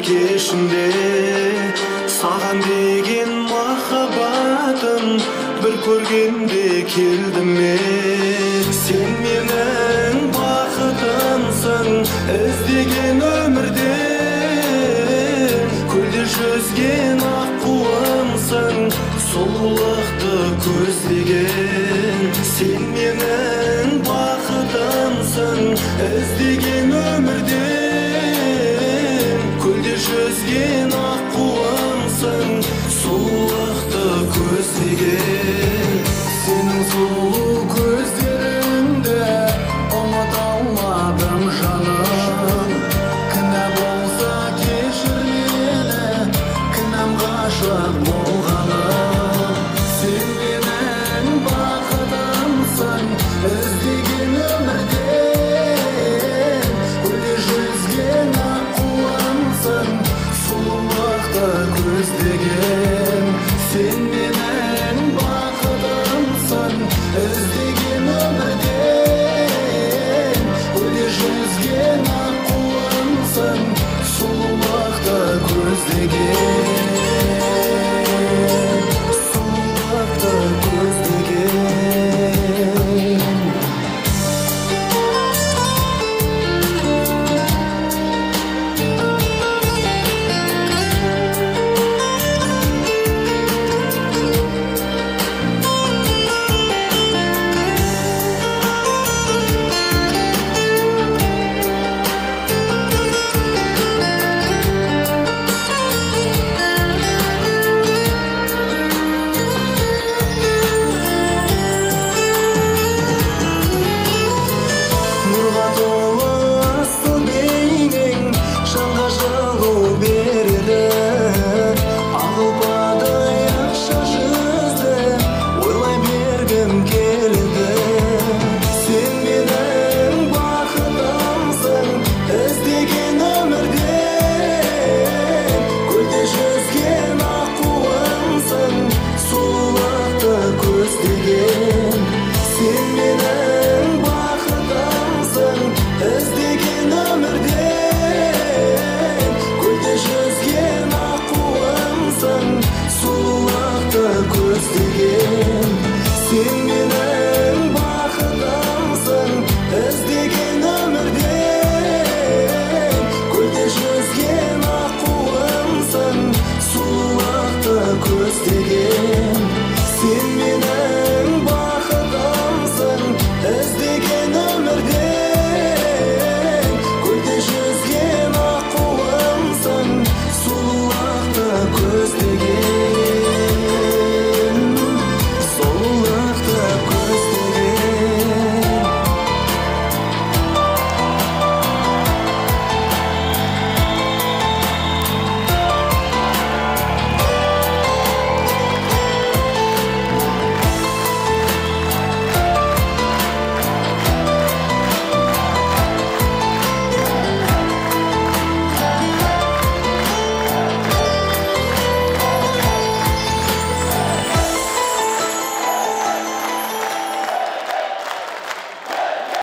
кешінде саған деген махаббатым бір көргенде келдім мен. Сен менің бақытымсың, іздеген өмірде көлде жүзген аққуымсың, сұлулықты көздеген. Сен менің бақытымсың, іздеген өмірде көлде жүзген аққуымсың, сұлулықты көздеген. Сенің сұлу көздеріңді ұмыта алмадым жаным. Кінә болса кешір мені, кінәм ғашық болғаным. Сен менің бақытымсың, іздеген өмірде көлде жүзген аққуымсың, сұлулықты көздеген. Сен менің бақытымсың, іздеген өмірде көлде жүзген аққуымсың, сұлулықты көздеген. Сұлулықты көздеген. Нұрға толы асыл бейнең жанға жылу береді. Ақ ұлпадай ақша жүзді ойлай бергім келеді. Сен менің бақытымсың, іздеген өмірде көлде жүзген аққуымсың, сұлулықты көздеген. Сен менің бақытымсың, іздеген өмірде көлде жүзген аққуымсың, сұлулықты көздеген. Сен менің бақытымсың, іздеген өмірде көлде жүзген аққуымсың, сұлулықты көздеген. Сен